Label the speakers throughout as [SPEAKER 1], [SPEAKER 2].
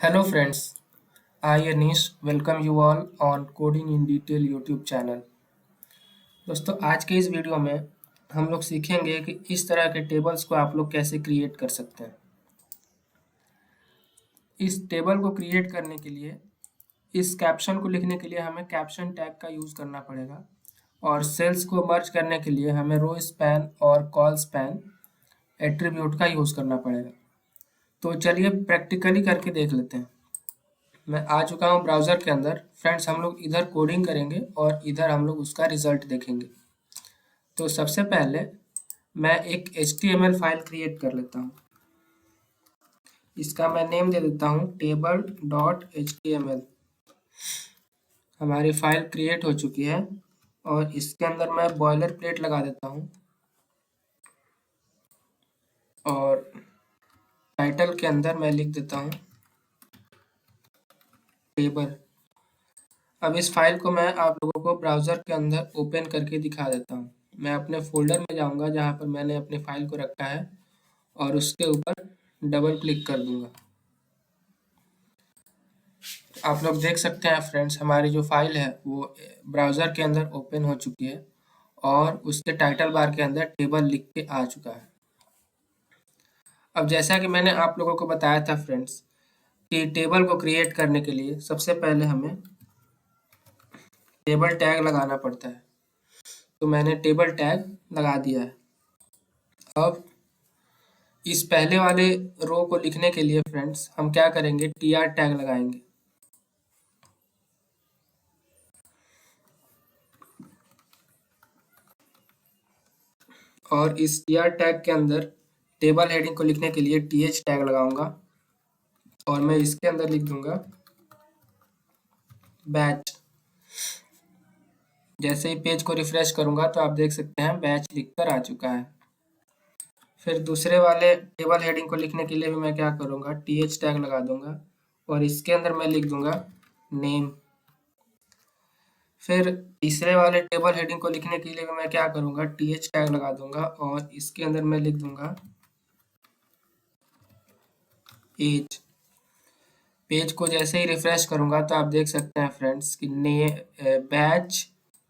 [SPEAKER 1] Hello friends, I Anish welcome you all on Coding in Detail YouTube channel। दोस्तों आज के इस video में हम लोग सीखेंगे कि इस तरह के टेबल्स को आप लोग कैसे क्रिएट कर सकते हैं। इस टेबल को क्रिएट करने के लिए इस कैप्शन को लिखने के लिए हमें कैप्शन टैग का यूज़ करना पड़ेगा और सेल्स को मर्ज करने के लिए हमें रो स्पैन और कॉल स्पैन एट्रीब्यूट का यूज़ करना पड़ेगा। तो चलिए प्रैक्टिकली करके देख लेते हैं। मैं आ चुका हूँ ब्राउज़र के अंदर। फ्रेंड्स हम लोग इधर कोडिंग करेंगे और इधर हम लोग उसका रिजल्ट देखेंगे। तो सबसे पहले मैं एक HTML फाइल क्रिएट कर लेता हूँ। इसका मैं नेम दे देता हूँ table.html। हमारी फाइल क्रिएट हो चुकी है और इसके अंदर मैं बॉयलर प्लेट लगा देता हूँ और टाइटल के अंदर मैं लिख देता हूँ टेबल। अब इस फाइल को मैं आप लोगों को ब्राउज़र के अंदर ओपन करके दिखा देता हूँ। मैं अपने फ़ोल्डर में जाऊँगा जहाँ पर मैंने अपनी फ़ाइल को रखा है और उसके ऊपर डबल क्लिक कर दूँगा। आप लोग देख सकते हैं फ्रेंड्स, हमारी जो फाइल है वो ब्राउज़र के अंदर ओपन हो चुकी है और उसके टाइटल बार के अंदर टेबल लिख के आ चुका है। अब जैसा कि मैंने आप लोगों को बताया था फ्रेंड्स कि टेबल को क्रिएट करने के लिए सबसे पहले हमें टेबल टैग लगाना पड़ता है। तो मैंने टेबल टैग लगा दिया है। अब इस पहले वाले रो को लिखने के लिए फ्रेंड्स हम क्या करेंगे, tr टैग लगाएंगे। और इस tr टैग के अंदर टेबल हेडिंग को लिखने के लिए th टैग लगाऊंगा और मैं इसके अंदर लिख दूंगा बैच। जैसे ही पेज को रिफ्रेश करूंगा तो आप देख सकते हैं बैच लिखकर आ चुका है। फिर दूसरे वाले टेबल हेडिंग को लिखने के लिए भी मैं क्या करूंगा, th टैग लगा दूंगा और इसके अंदर मैं लिख दूंगा नेम। फिर तीसरे वाले टेबल हेडिंग को लिखने के लिए भी मैं क्या करूंगा, th टैग लगा दूंगा और इसके अंदर मैं लिख दूंगा एज। पेज को जैसे ही रिफ्रेश करूंगा तो आप देख सकते हैं फ्रेंड्स कि बैच,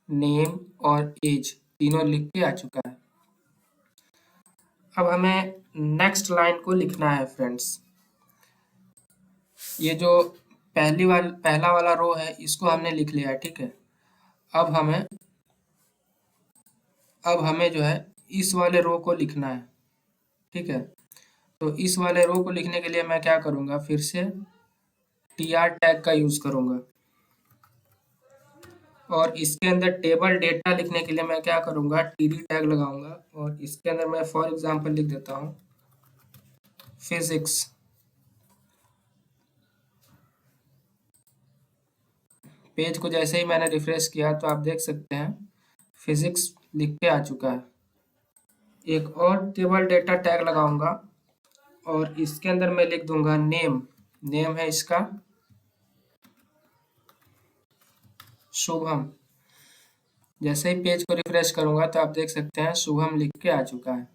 [SPEAKER 1] नेम और एज तीनों लिख के आ चुका है। अब हमें नेक्स्ट लाइन को लिखना है फ्रेंड्स। ये जो पहला वाला रो है इसको हमने लिख लिया है, ठीक है। अब हमें जो है इस वाले रो को लिखना है, ठीक है। तो इस वाले रो को लिखने के लिए मैं क्या करूंगा, फिर से tr टैग का यूज करूंगा और इसके अंदर टेबल डेटा लिखने के लिए मैं क्या करूंगा, td टैग लगाऊंगा और इसके अंदर मैं फॉर एग्जांपल लिख देता हूँ फिजिक्स। पेज को जैसे ही मैंने रिफ्रेश किया तो आप देख सकते हैं फिजिक्स लिख के आ चुका है। एक और टेबल डेटा टैग लगाऊंगा और इसके अंदर मैं लिख दूंगा नेम। नेम है इसका शुभम। जैसे ही पेज को रिफ्रेश करूंगा तो आप देख सकते हैं शुभम लिख के आ चुका है।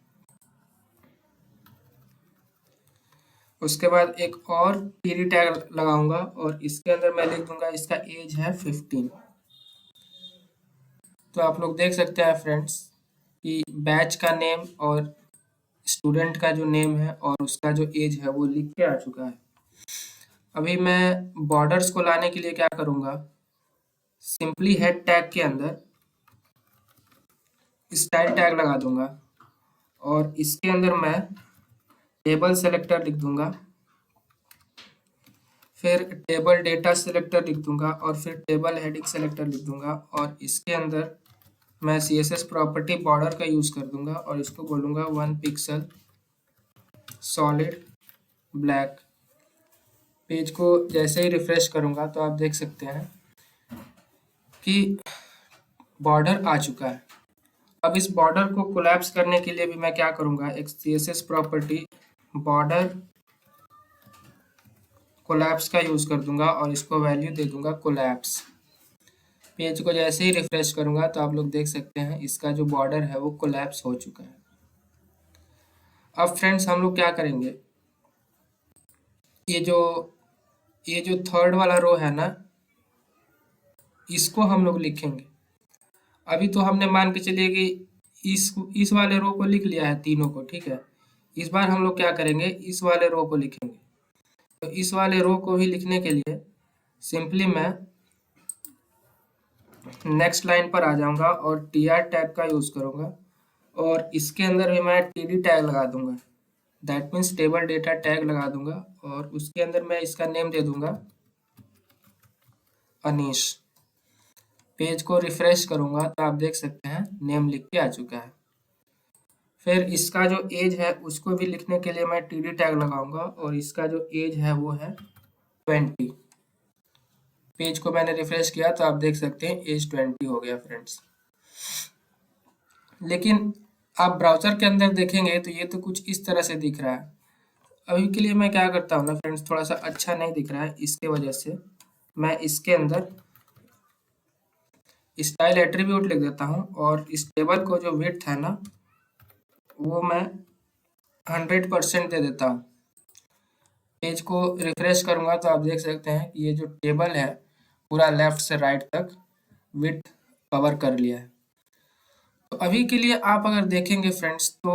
[SPEAKER 1] उसके बाद एक और टीडी टैग लगाऊंगा और इसके अंदर मैं लिख दूंगा इसका एज है 15। तो आप लोग देख सकते हैं फ्रेंड्स कि बैच का नेम और स्टूडेंट का जो नेम है और उसका जो एज है वो लिख के आ चुका है। अभी मैं बॉर्डर्स को लाने के लिए क्या करूंगा, सिंपली हेड टैग के अंदर स्टाइल टैग लगा दूंगा और इसके अंदर मैं टेबल सेलेक्टर लिख दूंगा, फिर टेबल डेटा सेलेक्टर लिख दूंगा और फिर टेबल हेडिंग सेलेक्टर लिख दूंगा और इसके अंदर मैं CSS प्रॉपर्टी बॉर्डर का यूज कर दूंगा और इसको बोलूंगा 1 पिक्सल सॉलिड ब्लैक। पेज को जैसे ही रिफ्रेश करूंगा तो आप देख सकते हैं कि बॉर्डर आ चुका है। अब इस बॉर्डर को कोलैप्स करने के लिए भी मैं क्या करूंगा, एक CSS प्रॉपर्टी बॉर्डर कोलैप्स का यूज कर दूंगा और इसको वैल्यू दे दूंगा कोलैप्स। पेज को जैसे ही रिफ्रेश करूंगा तो आप लोग देख सकते हैं इसका जो बॉर्डर है वो कोलैप्स हो चुका है। अब फ्रेंड्स हम लोग क्या करेंगे, ये जो ये जो थर्ड वाला रो है ना, इसको हम लोग लिखेंगे। अभी तो हमने मान के चलिए कि इस वाले रो को लिख लिया है तीनों को, ठीक है। इस बार हम लोग क्या करेंगे, इस वाले रो को लिखेंगे। तो इस वाले रो को भी लिखने के लिए सिंपली मैं नेक्स्ट लाइन पर आ जाऊंगा और टी आर टैग का यूज करूंगा और इसके अंदर भी मैं टी डी टैग लगा दूंगा। That means table data tag लगा दूंगा और उसके अंदर मैं इसका नेम दे दूंगा अनीश। पेज को रिफ्रेश करूंगा तो आप देख सकते हैं नेम लिख के आ चुका है। फिर इसका जो एज है उसको भी लिखने के लिए मैं टी डी टैग लगाऊंगा और इसका जो एज है वो है 20। पेज को मैंने रिफ्रेश किया तो आप देख सकते हैं एज 20 हो गया फ्रेंड्स। लेकिन आप ब्राउजर के अंदर देखेंगे तो ये तो कुछ इस तरह से दिख रहा है। अभी के लिए मैं क्या करता हूँ ना फ्रेंड्स, थोड़ा सा अच्छा नहीं दिख रहा है, इसके वजह से मैं इसके अंदर स्टाइल एट्रीब्यूट लिख देता हूँ और इस टेबल को जो विड्थ है ना वो मैं 100% दे देता हूँ। पेज को रिफ्रेश करूंगा तो आप देख सकते हैं कि ये जो टेबल है पूरा लेफ्ट से राइट तक विड्थ कवर कर लिया है। तो अभी के लिए आप अगर देखेंगे फ्रेंड्स तो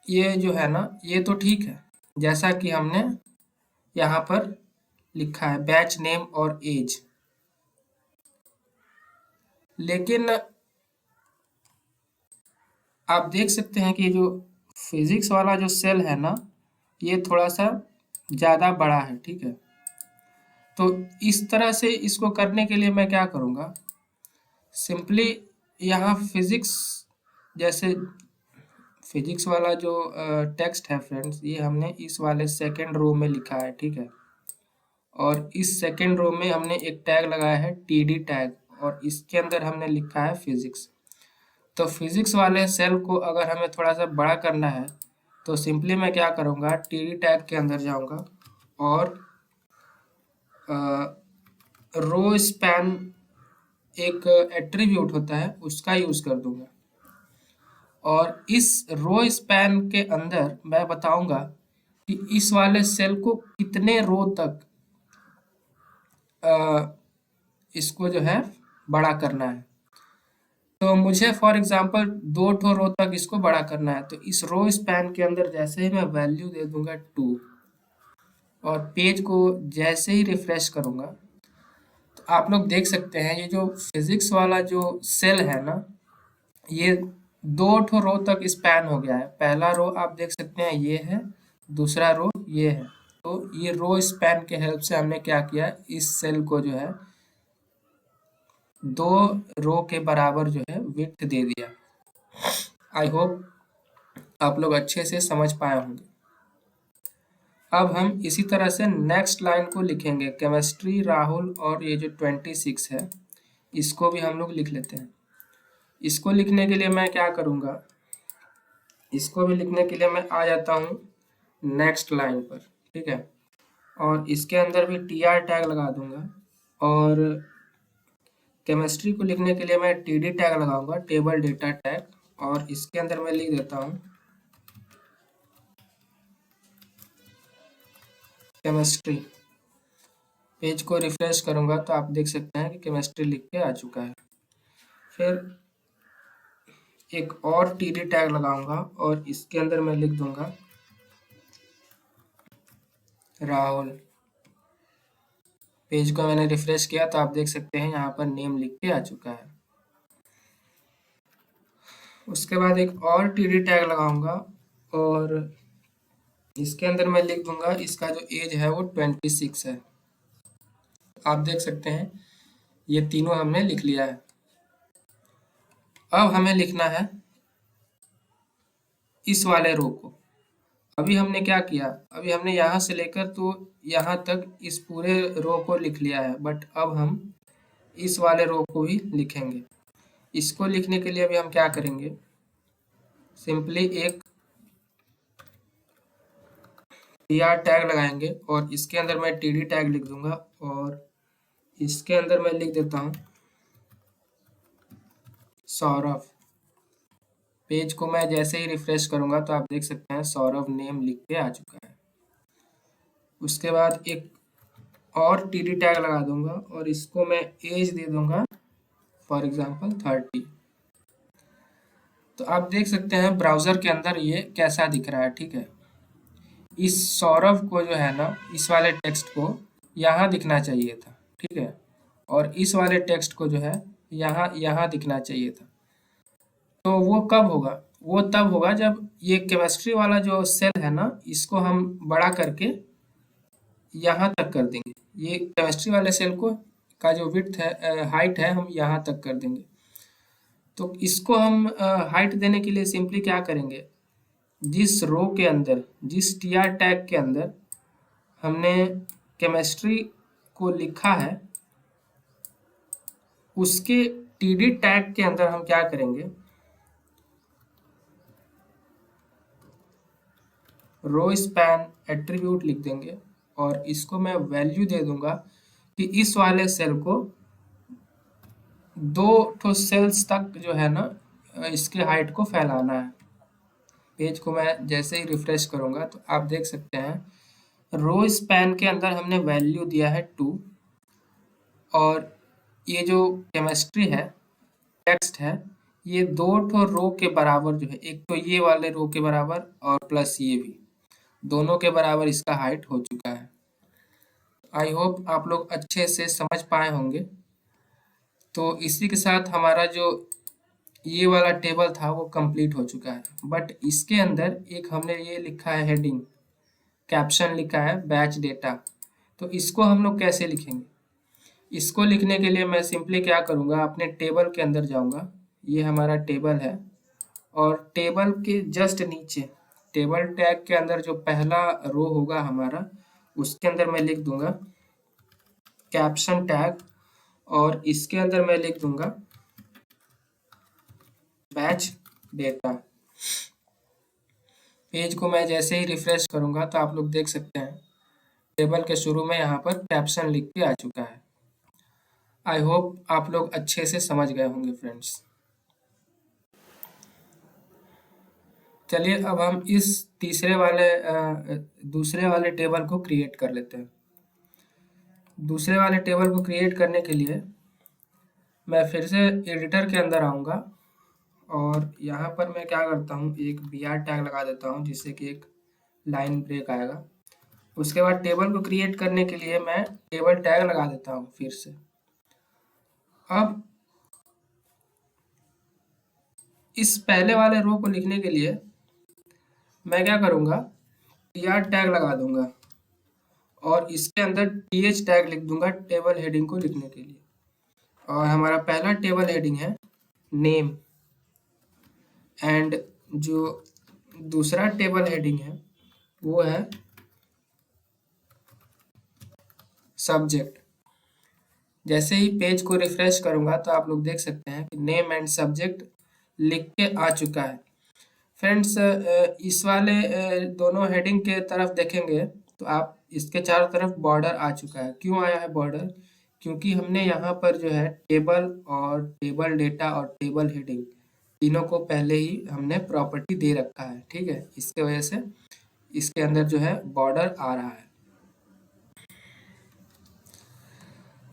[SPEAKER 1] ये जो है ना ये तो ठीक है, जैसा कि हमने यहाँ पर लिखा है बैच नेम और एज। लेकिन आप देख सकते हैं कि जो फिजिक्स वाला जो सेल है ना ये थोड़ा सा ज़्यादा बड़ा है, ठीक है। तो इस तरह से इसको करने के लिए मैं क्या करूँगा, सिंपली यहाँ फिजिक्स जैसे फिजिक्स वाला जो टेक्स्ट है फ्रेंड्स ये हमने इस वाले सेकेंड रो में लिखा है, ठीक है। और इस सेकेंड रो में हमने एक टैग लगाया है टी डी टैग और इसके अंदर हमने लिखा है फिजिक्स। तो फिजिक्स वाले सेल को अगर हमें थोड़ा सा बड़ा करना है तो सिंपली मैं क्या करूँगा, टी डी टैग के अंदर जाऊँगा और रो स्पैन एक एट्रीब्यूट होता है उसका यूज़ कर दूंगा और इस रो स्पैन के अंदर मैं बताऊंगा कि इस वाले सेल को कितने रो तक इसको जो है बड़ा करना है। तो मुझे फॉर एग्जांपल 2 रो तक इसको बड़ा करना है तो इस रो स्पैन के अंदर जैसे ही मैं वैल्यू दे दूंगा 2 और पेज को जैसे ही रिफ्रेश करूंगा तो आप लोग देख सकते हैं ये जो फिजिक्स वाला जो सेल है ना ये 2 रो तक स्पैन हो गया है। पहला रो आप देख सकते हैं ये है, दूसरा रो ये है। तो ये रो स्पैन के हेल्प से हमने क्या किया, इस सेल को जो है 2 रो के बराबर जो है विड्थ दे दिया। आई होप आप लोग अच्छे से समझ पाए होंगे। अब हम इसी तरह से नेक्स्ट लाइन को लिखेंगे, केमिस्ट्री राहुल और ये जो 26 है इसको भी हम लोग लिख लेते हैं। इसको लिखने के लिए मैं क्या करूँगा, इसको भी लिखने के लिए मैं आ जाता हूँ नेक्स्ट लाइन पर, ठीक है। और इसके अंदर भी टी आर टैग लगा दूंगा और केमिस्ट्री को लिखने के लिए मैं टी डी टैग लगाऊंगा, टेबल डेटा टैग। और इसके अंदर मैं लिख देता हूँ केमिस्ट्री। पेज को रिफ्रेश करूंगा तो आप देख सकते हैं कि केमिस्ट्री लिख के आ चुका है। फिर एक और टी डी टैग लगाऊंगा और इसके अंदर मैं लिख दूंगा राहुल। पेज को मैंने रिफ्रेश किया तो आप देख सकते हैं यहाँ पर नेम लिख के आ चुका है। उसके बाद एक और टी डी टैग लगाऊंगा और इसके अंदर मैं लिख दूंगा इसका जो एज है वो 26 है। आप देख सकते हैं ये तीनों हमने लिख लिया है। अब हमें लिखना है इस वाले रो को। अभी हमने क्या किया, अभी हमने यहाँ से लेकर तो यहाँ तक इस पूरे रो को लिख लिया है, बट अब हम इस वाले रो को भी लिखेंगे। इसको लिखने के लिए अभी हम क्या करेंगे, सिंपली एक टी आर टैग लगाएंगे और इसके अंदर मैं टी डी टैग लिख दूंगा और इसके अंदर मैं लिख देता हूँ सौरभ। पेज को मैं जैसे ही रिफ्रेश करूंगा तो आप देख सकते हैं सौरभ नेम लिख के आ चुका है। उसके बाद एक और टीडी टैग लगा दूंगा और इसको मैं एज दे दूंगा फॉर एग्जांपल 30। तो आप देख सकते हैं ब्राउज़र के अंदर ये कैसा दिख रहा है, ठीक है। इस सौरभ को जो है ना, इस वाले टेक्स्ट को यहाँ दिखना चाहिए था, ठीक है, और इस वाले टेक्स्ट को जो है यहाँ यहाँ दिखना चाहिए था। तो वो कब होगा? वो तब होगा जब ये केमिस्ट्री वाला जो सेल है ना, इसको हम बड़ा करके यहाँ तक कर देंगे। ये केमिस्ट्री वाले सेल को का जो विड्थ है, हाइट है, हम यहाँ तक कर देंगे। तो इसको हम हाइट देने के लिए सिंपली क्या करेंगे, जिस रो के अंदर, जिस टीआर टैग के अंदर हमने केमिस्ट्री को लिखा है, उसके टीडी टैग के अंदर हम क्या करेंगे, रो स्पैन एट्रीब्यूट लिख देंगे और इसको मैं वैल्यू दे दूंगा कि इस वाले सेल को 2 सेल्स तक जो है ना, इसके हाइट को फैलाना है। पेज को मैं जैसे ही रिफ्रेश करूंगा तो आप देख सकते हैं रो स्पैन के अंदर हमने वैल्यू दिया है 2 और ये जो केमिस्ट्री है, टेक्स्ट है, ये 2 रो के बराबर जो है, एक तो ये वाले रो के बराबर और प्लस ये भी, दोनों के बराबर इसका हाइट हो चुका है। आई होप आप लोग अच्छे से समझ पाए होंगे। तो इसी के साथ हमारा जो ये वाला टेबल था वो कंप्लीट हो चुका है। बट इसके अंदर एक हमने ये लिखा है हेडिंग, कैप्शन लिखा है बैच डेटा। तो इसको हम लोग कैसे लिखेंगे? इसको लिखने के लिए मैं सिंपली क्या करूँगा, अपने टेबल के अंदर जाऊँगा, ये हमारा टेबल है और टेबल के जस्ट नीचे टेबल टैग के अंदर जो पहला रो होगा हमारा, उसके अंदर मैं लिख दूंगा कैप्शन टैग और इसके अंदर मैं लिख दूंगा बैच डेटा। पेज को मैं जैसे ही रिफ्रेश करूंगा तो आप लोग देख सकते हैं टेबल के शुरू में यहाँ पर कैप्शन लिख के आ चुका है। आई होप आप लोग अच्छे से समझ गए होंगे फ्रेंड्स। चलिए अब हम इस दूसरे वाले टेबल को क्रिएट कर लेते हैं। दूसरे वाले टेबल को क्रिएट करने के लिए मैं फिर से एडिटर के अंदर आऊँगा और यहाँ पर मैं क्या करता हूँ, एक br टैग लगा देता हूँ जिससे कि एक लाइन ब्रेक आएगा। उसके बाद टेबल को क्रिएट करने के लिए मैं टेबल टैग लगा देता हूँ फिर से। अब इस पहले वाले रो को लिखने के लिए मैं क्या करूँगा, tr टैग लगा दूंगा और इसके अंदर th टैग लिख दूंगा टेबल हेडिंग को लिखने के लिए। और हमारा पहला टेबल हेडिंग है नेम एंड जो दूसरा टेबल हेडिंग है वो है सब्जेक्ट। जैसे ही पेज को रिफ्रेश करूंगा तो आप लोग देख सकते हैं कि नेम एंड सब्जेक्ट लिख के आ चुका है। फ्रेंड्स इस वाले दोनों हेडिंग के तरफ देखेंगे तो आप इसके चारों तरफ बॉर्डर आ चुका है। क्यों आया है बॉर्डर? क्योंकि हमने यहाँ पर जो है टेबल और टेबल डेटा और टेबल हेडिंग तीनों को पहले ही हमने प्रॉपर्टी दे रखा है, ठीक है। इसके वजह से इसके अंदर जो है बॉर्डर आ रहा है।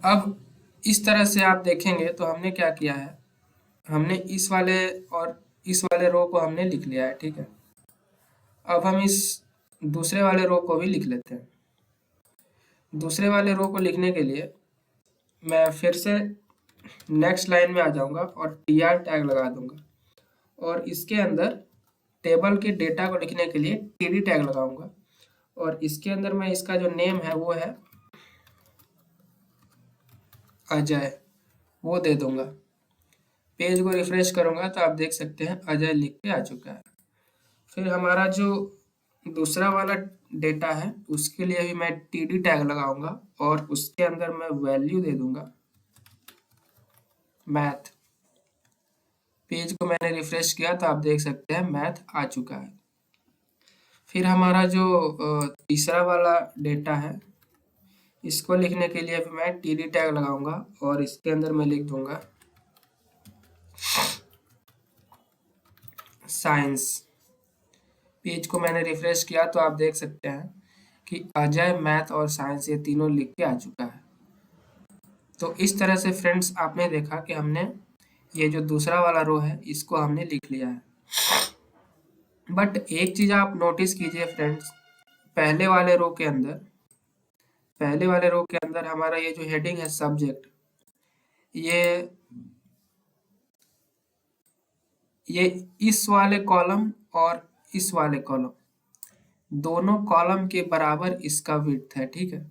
[SPEAKER 1] अब इस तरह से आप देखेंगे तो हमने क्या किया है, हमने इस वाले और इस वाले रो को हमने लिख लिया है, ठीक है। अब हम इस दूसरे वाले रो को भी लिख लेते हैं। दूसरे वाले रो को लिखने के लिए मैं फिर से नेक्स्ट लाइन में आ जाऊंगा और tr टैग लगा दूंगा और इसके अंदर टेबल के डेटा को लिखने के लिए td टैग लगाऊंगा और इसके अंदर मैं इसका जो नेम है वो है अजय, वो दे दूंगा। पेज को रिफ्रेश करूंगा तो आप देख सकते हैं अजय लिख के आ चुका है। फिर हमारा जो दूसरा वाला डेटा है उसके लिए भी मैं td टैग लगाऊंगा और उसके अंदर मैं वैल्यू दे दूंगा मैथ। पेज को मैंने रिफ्रेश किया तो आप देख सकते हैं मैथ आ चुका है। फिर हमारा जो तीसरा वाला डेटा है इसको लिखने के लिए भी मैं td टैग लगाऊंगा और इसके अंदर मैं लिख दूंगा साइंस। पेज को मैंने रिफ्रेश किया तो आप देख सकते हैं कि अजय मैथ और साइंस ये तीनों लिख के आ चुका है। तो इस तरह से फ्रेंड्स आपने देखा कि हमने ये जो दूसरा वाला रो है इसको हमने लिख लिया है। बट एक चीज आप नोटिस कीजिए फ्रेंड्स, पहले वाले रो के अंदर हमारा ये जो हेडिंग है सब्जेक्ट, ये ये इस वाले कॉलम और इस वाले कॉलम दोनों कॉलम के बराबर इसका विड्थ है, ठीक है।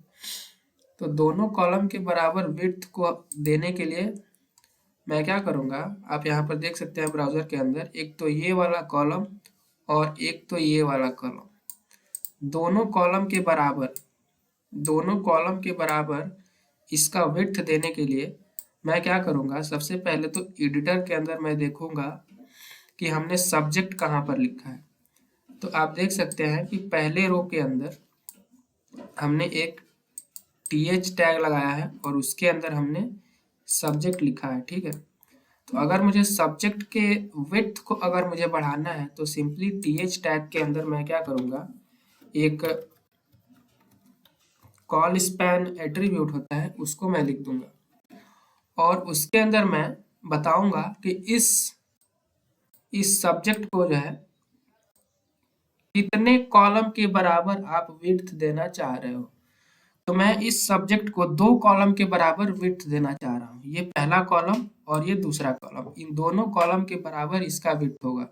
[SPEAKER 1] तो दोनों कॉलम के बराबर विड्थ को देने के लिए मैं क्या करूंगा, आप यहाँ पर देख सकते हैं ब्राउजर के अंदर, एक तो ये वाला कॉलम और एक तो ये वाला कॉलम, दोनों कॉलम के बराबर इसका विड्थ देने के लिए मैं क्या करूंगा, सबसे पहले तो एडिटर के अंदर मैं देखूंगा कि हमने सब्जेक्ट कहाँ पर लिखा है। तो आप देख सकते हैं कि पहले रो के अंदर हमने एक th टैग लगाया है और उसके अंदर हमने सब्जेक्ट लिखा है, ठीक है। तो अगर मुझे सब्जेक्ट के विड्थ को अगर मुझे बढ़ाना है तो सिंपली th टैग के अंदर मैं क्या करूंगा, एक कॉल स्पैन एट्रीब्यूट होता है उसको मैं लिख दूंगा और उसके अंदर मैं बताऊंगा कि इस सब्जेक्ट को जो है कितने कॉलम के बराबर आप विड्थ देना चाह रहे हो। तो मैं इस सब्जेक्ट को 2 कॉलम के बराबर विड्थ देना चाह रहा हूँ, ये पहला कॉलम और ये दूसरा कॉलम, इन दोनों कॉलम के बराबर इसका विड्थ होगा।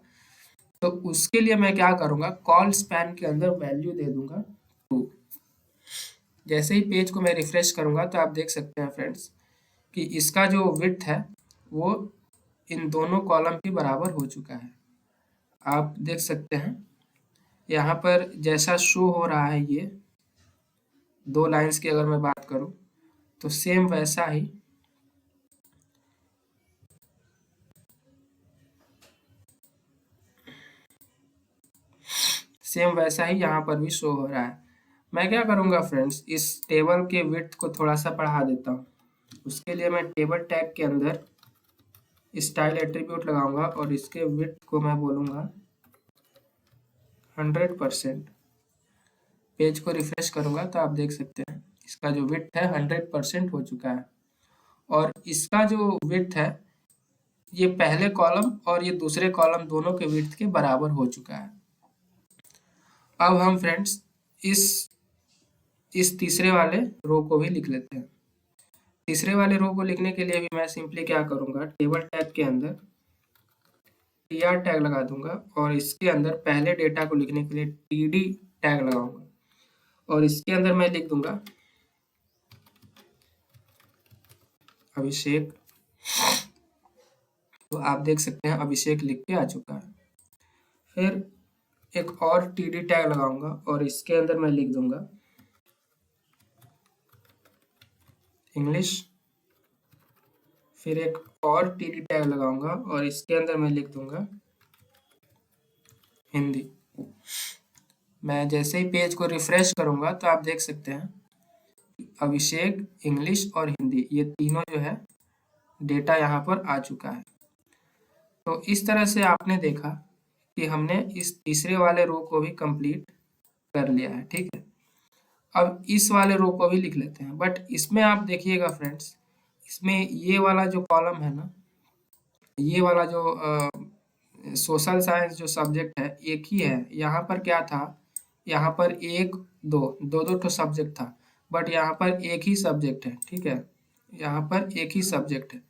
[SPEAKER 1] तो उसके लिए मैं क्या करूंगा, कॉल स्पैन के अंदर वैल्यू दे दूंगा 2। जैसे ही पेज को मैं रिफ्रेश करूंगा तो आप देख सकते हैं फ्रेंड्स कि इसका जो विड्थ है वो इन दोनों कॉलम के बराबर हो चुका है। आप देख सकते हैं यहाँ पर जैसा शो हो रहा है, ये 2 लाइंस की अगर मैं बात करूं तो सेम वैसा ही यहाँ पर भी शो हो रहा है। मैं क्या करूंगा फ्रेंड्स, इस टेबल के विड्थ को थोड़ा सा बढ़ा देता हूँ। उसके लिए मैं टेबल टैग के अंदर स्टाइल एट्रीब्यूट लगाऊंगा और इसके विड्थ को मैं बोलूंगा 100%। पेज को रिफ्रेश करूंगा तो आप देख सकते हैं इसका जो विड्थ है 100% हो चुका है और इसका जो विड्थ है ये पहले कॉलम और ये दूसरे कॉलम दोनों के विड्थ के बराबर हो चुका है। अब हम फ्रेंड्स इस तीसरे वाले रो को भी लिख लेते हैं। तीसरे वाले रो को लिखने के लिए भी मैं सिंपली क्या करूंगा, टेबल टैग के अंदर tr टैग लगा दूंगा और इसके अंदर पहले डेटा को लिखने के लिए td टैग लगाऊंगा और इसके अंदर मैं लिख दूंगा अभिषेक। तो आप देख सकते हैं अभिषेक लिख के आ चुका है। फिर एक और td टैग लगाऊंगा और इसके अंदर मैं लिख दूंगा इंग्लिश। फिर एक और td टैग लगाऊंगा और इसके अंदर मैं लिख दूंगा हिंदी। मैं जैसे ही पेज को रिफ्रेश करूंगा तो आप देख सकते हैं अभिषेक, इंग्लिश और हिंदी ये तीनों जो है डेटा यहाँ पर आ चुका है। तो इस तरह से आपने देखा कि हमने इस तीसरे वाले रो को भी कंप्लीट कर लिया है, ठीक है। अब इस वाले रो को भी लिख लेते हैं, बट इसमें आप देखिएगा फ्रेंड्स, इसमें ये वाला जो कॉलम है ना, ये वाला जो सोशल साइंस जो सब्जेक्ट है एक ही है। यहाँ पर क्या था, यहाँ पर दो तो सब्जेक्ट था, बट यहाँ पर एक ही सब्जेक्ट है, ठीक है। यहाँ पर एक ही सब्जेक्ट है।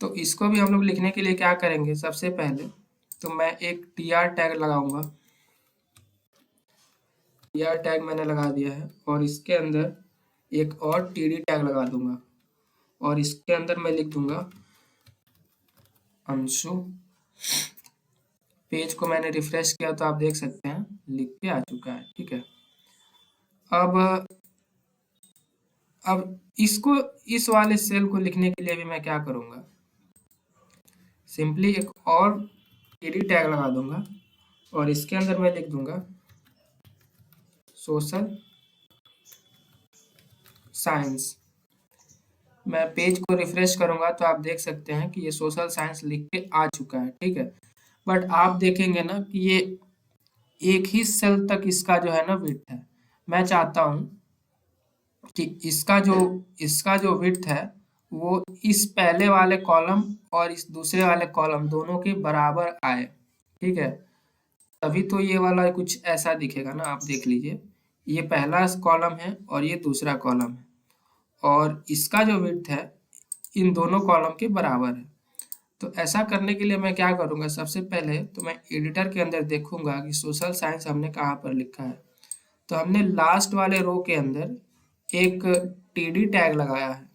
[SPEAKER 1] तो इसको भी हम लोग लिखने के लिए क्या करेंगे, सबसे पहले तो मैं एक tr टैग लगाऊंगा। tr टैग मैंने लगा दिया है और इसके अंदर एक और td टैग लगा दूंगा और इसके अंदर मैं लिख दूंगा अंशु। पेज को मैंने रिफ्रेश किया तो आप देख सकते हैं लिख के आ चुका है, ठीक है। अब इसको इस वाले सेल को लिखने के लिए भी मैं क्या करूंगा, सिंपली एक और td टैग लगा दूंगा और इसके अंदर मैं लिख दूंगा सोशल साइंस। मैं पेज को रिफ्रेश करूंगा तो आप देख सकते हैं कि ये सोशल साइंस लिख के आ चुका है, ठीक है। बट आप देखेंगे ना कि ये एक ही सेल तक इसका जो है ना विड्थ है, मैं चाहता हूँ कि इसका जो विड्थ है वो इस पहले वाले कॉलम और इस दूसरे वाले कॉलम दोनों के बराबर आए, ठीक है। तभी तो ये वाला कुछ ऐसा दिखेगा ना, आप देख लीजिए, ये पहला कॉलम है और ये दूसरा कॉलम है और इसका जो विड्थ है इन दोनों कॉलम के बराबर है। तो ऐसा करने के लिए मैं क्या करूँगा, सबसे पहले तो मैं एडिटर के अंदर देखूंगा कि सोशल साइंस हमने कहाँ पर लिखा है। तो हमने लास्ट वाले रो के अंदर एक टीडी टैग लगाया है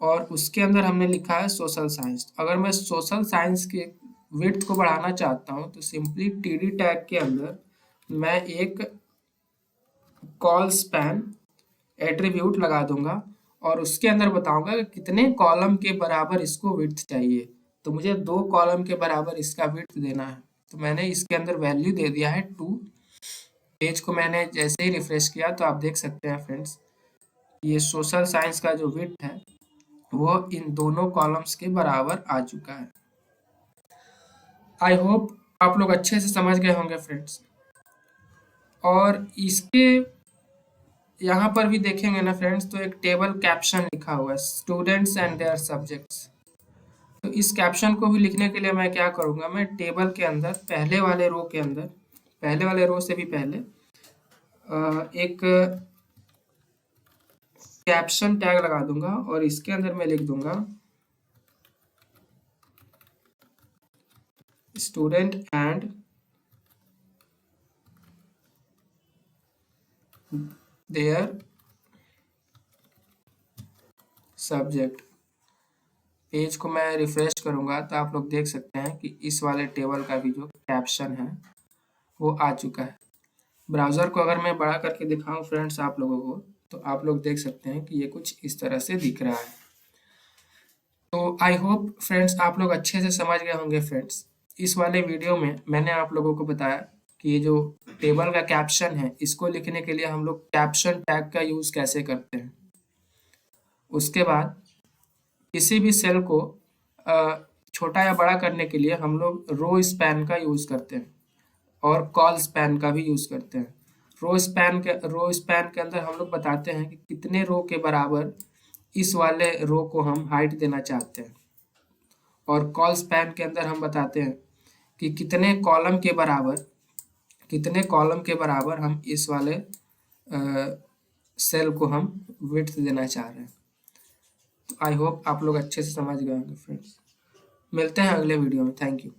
[SPEAKER 1] और उसके अंदर हमने लिखा है सोशल साइंस। अगर मैं सोशल साइंस के विड्थ को बढ़ाना चाहता हूँ तो सिंपली टीडी टैग के अंदर मैं एक कॉल स्पैन एट्रीब्यूट लगा दूंगा और उसके अंदर बताऊंगा कि कितने कॉलम के बराबर इसको विड्थ चाहिए। तो मुझे 2 कॉलम के बराबर इसका विड्थ देना है। तो मैंने इसके अंदर वैल्यू दे दिया है 2। पेज को मैंने जैसे ही रिफ्रेश किया तो आप देख सकते हैं फ्रेंड्स, ये सोशल साइंस का जो विड्थ है वो इन दोनों कॉलम्स के बराबर आ चुका है। आई होप आप लोग अच्छे से समझ गए होंगे फ्रेंड्स। और इसके यहाँ पर भी देखेंगे ना फ्रेंड्स, तो एक टेबल कैप्शन लिखा हुआ है, स्टूडेंट्स एंड देयर सब्जेक्ट्स। तो इस कैप्शन को भी लिखने के लिए मैं क्या करूँगा, मैं टेबल के अंदर पहले वाले रो के अंदर, पहले वाले रो से भी पहले एक कैप्शन टैग लगा दूंगा और इसके अंदर मैं लिख दूंगा student and their subject. Page को मैं रिफ्रेश करूंगा तो आप लोग देख सकते हैं कि इस वाले टेबल का भी जो कैप्शन है वो आ चुका है। ब्राउज़र को अगर मैं बड़ा करके दिखाऊं फ्रेंड्स आप लोगों को, तो आप लोग देख सकते हैं कि ये कुछ इस तरह से दिख रहा है। तो आई होप फ्रेंड्स आप लोग अच्छे से समझ गए होंगे फ्रेंड्स। इस वाले वीडियो में मैंने आप लोगों को बताया कि ये जो टेबल का कैप्शन है इसको लिखने के लिए हम लोग कैप्शन टैग का यूज़ कैसे करते हैं। उसके बाद किसी भी सेल को छोटा या बड़ा करने के लिए हम लोग रो स्पैन का यूज़ करते हैं और कॉल स्पैन का भी यूज़ करते हैं। रो स्पैन के अंदर हम लोग बताते हैं कि कितने रो के बराबर इस वाले रो को हम हाइट देना चाहते हैं और कॉल स्पैन के अंदर हम बताते हैं कि कितने कॉलम के बराबर हम इस वाले सेल को हम विड्थ देना चाह रहे हैं। तो आई होप आप लोग अच्छे से समझ गए होंगे फ्रेंड्स। मिलते हैं अगले वीडियो में। Thank you.